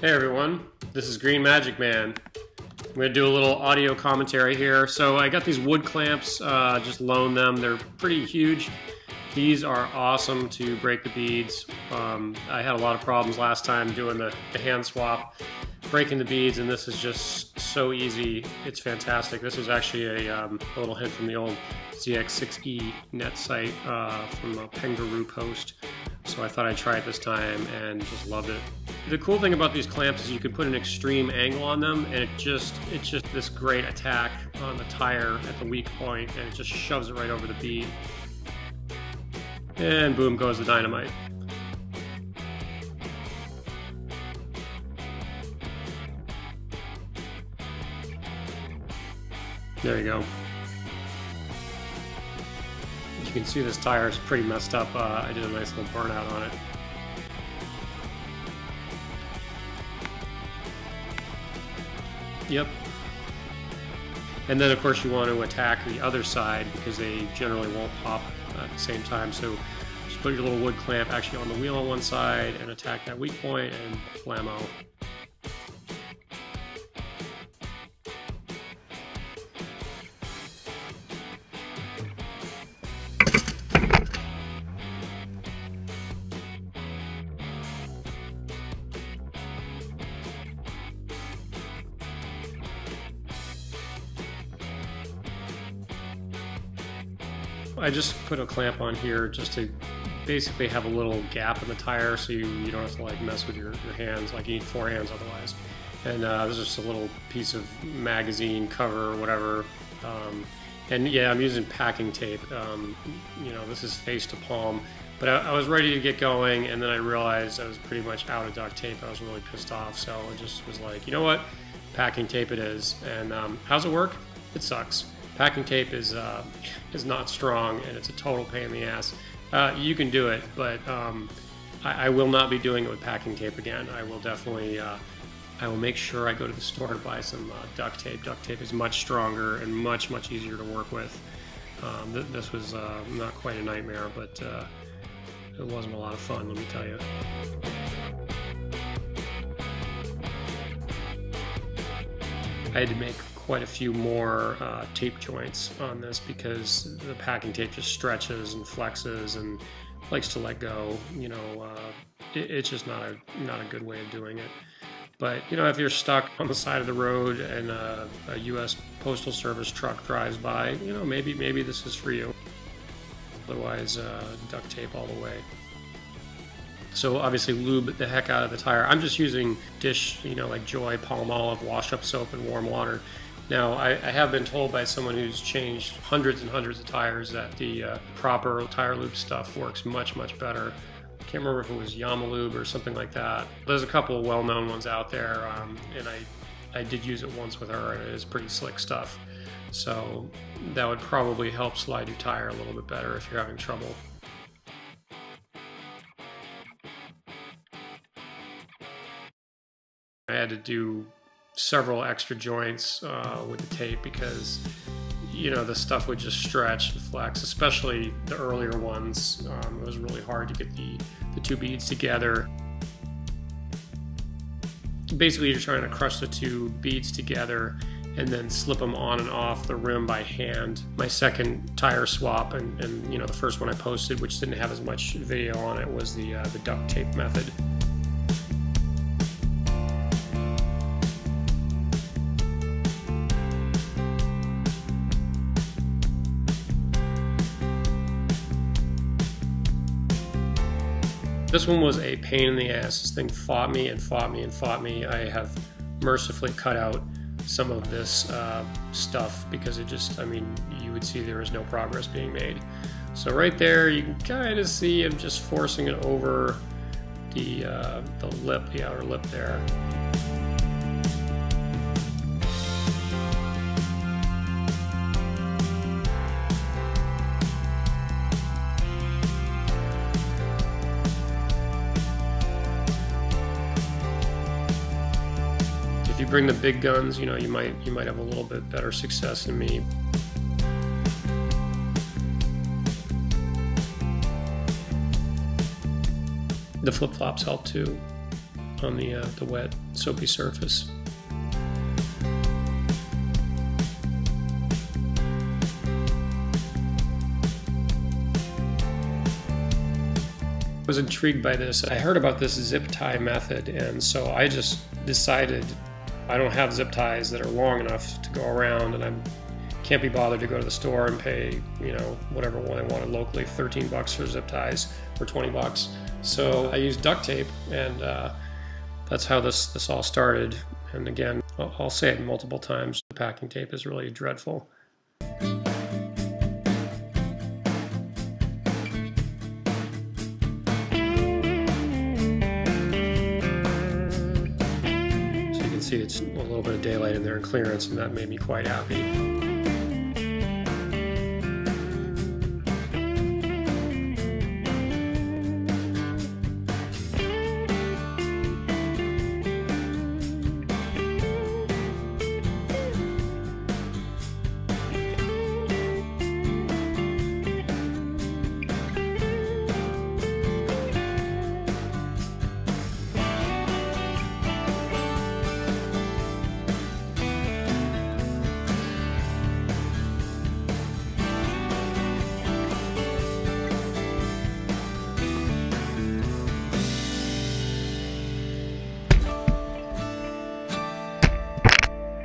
Hey everyone, this is Green Magic Man. I'm going to do a little audio commentary here. So I got these wood clamps, just loaned them. They're pretty huge. These are awesome to break the beads. I had a lot of problems last time doing the hand swap, breaking the beads, and this is just so easy. It's fantastic. This was actually a little hint from the old ZX6E net site from a Pengaroo post. So I thought I'd try it this time and just loved it. The cool thing about these clamps is you can put an extreme angle on them, and it's just this great attack on the tire at the weak point, and it just shoves it right over the bead. And boom goes the dynamite. There you go. You can see this tire is pretty messed up. I did a nice little burnout on it. Yep. And then of course you want to attack the other side because they generally won't pop at the same time. So just put your little wood clamp actually on the wheel on one side and attack that weak point and blammo. I just put a clamp on here just to basically have a little gap in the tire so you don't have to like mess with your hands, like you need 4 hands otherwise. And this is just a little piece of magazine cover or whatever. And yeah, I'm using packing tape. You know, this is face to palm. But I was ready to get going, and then I realized I was pretty much out of duct tape. I was really pissed off, so I just was like, you know what? Packing tape it is. And how's it work? It sucks. Packing tape is not strong, and it's a total pain in the ass. You can do it, but I will not be doing it with packing tape again. I will definitely, I will make sure I go to the store to buy some duct tape. Duct tape is much stronger and much easier to work with. This was not quite a nightmare, but it wasn't a lot of fun, let me tell you. I had to make quite a few more tape joints on this because the packing tape just stretches and flexes and likes to let go. You know, it's just not a good way of doing it. But you know, if you're stuck on the side of the road and a U.S. Postal Service truck drives by, you know, maybe this is for you. Otherwise, duct tape all the way. So obviously lube the heck out of the tire. I'm just using dish, you know, like Joy Palmolive wash-up soap and warm water. Now, I have been told by someone who's changed hundreds and hundreds of tires that the proper tire lube stuff works much better. I can't remember if it was Yamalube or something like that. There's a couple of well-known ones out there, and I did use it once with her, and it is pretty slick stuff. So that would probably help slide your tire a little bit better if you're having trouble. I had to do several extra joints with the tape because, you know, the stuff would just stretch and flex, especially the earlier ones. It was really hard to get the 2 beads together. Basically, you're trying to crush the 2 beads together and then slip them on and off the rim by hand. My second tire swap, and you know, the first one I posted, which didn't have as much video on it, was the Duct Tape Method. This one was a pain in the ass. This thing fought me and fought me and fought me. I have mercifully cut out some of this stuff because it just, I mean, you would see there is no progress being made. So right there, you can kind of see him just forcing it over the lip, the outer lip there. If you bring the big guns, you know, you might have a little bit better success than me. The flip-flops help too. on the wet, soapy surface. I was intrigued by this. I heard about this zip tie method, and so I just decided I don't have zip ties that are long enough to go around, and I can't be bothered to go to the store and pay, you know, whatever one I wanted locally, 13 bucks for zip ties or 20 bucks. So I used duct tape, and that's how this all started. And again, I'll say it multiple times, the packing tape is really dreadful. See, it's a little bit of daylight in there and clearance, and that made me quite happy.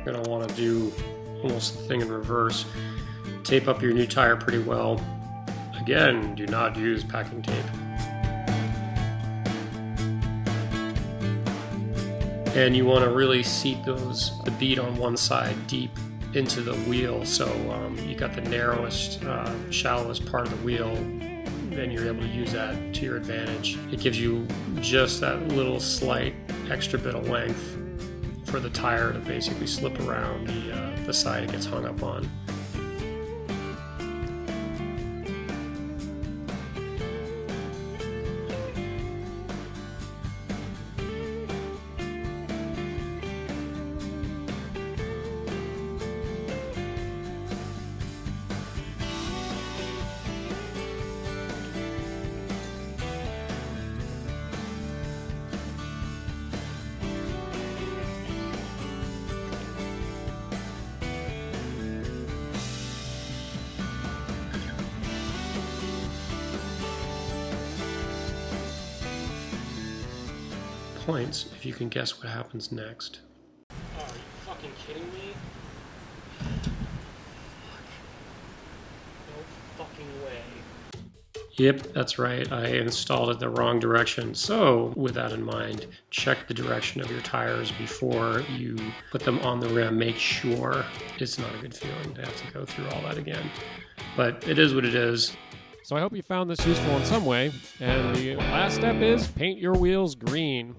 You're going to want to do almost the thing in reverse. Tape up your new tire pretty well. Again, do not use packing tape. And you want to really seat the bead on one side deep into the wheel, so you got the narrowest, shallowest part of the wheel, then you're able to use that to your advantage. It gives you just that little slight extra bit of length for the tire to basically slip around the side it gets hung up on. Points if you can guess what happens next. Oh, are you fucking kidding me? No fucking way. Yep, that's right. I installed it the wrong direction. So, with that in mind, check the direction of your tires before you put them on the rim. Make sure. It's not a good feeling to have to go through all that again. But it is what it is. So I hope you found this useful in some way. And the last step is paint your wheels green.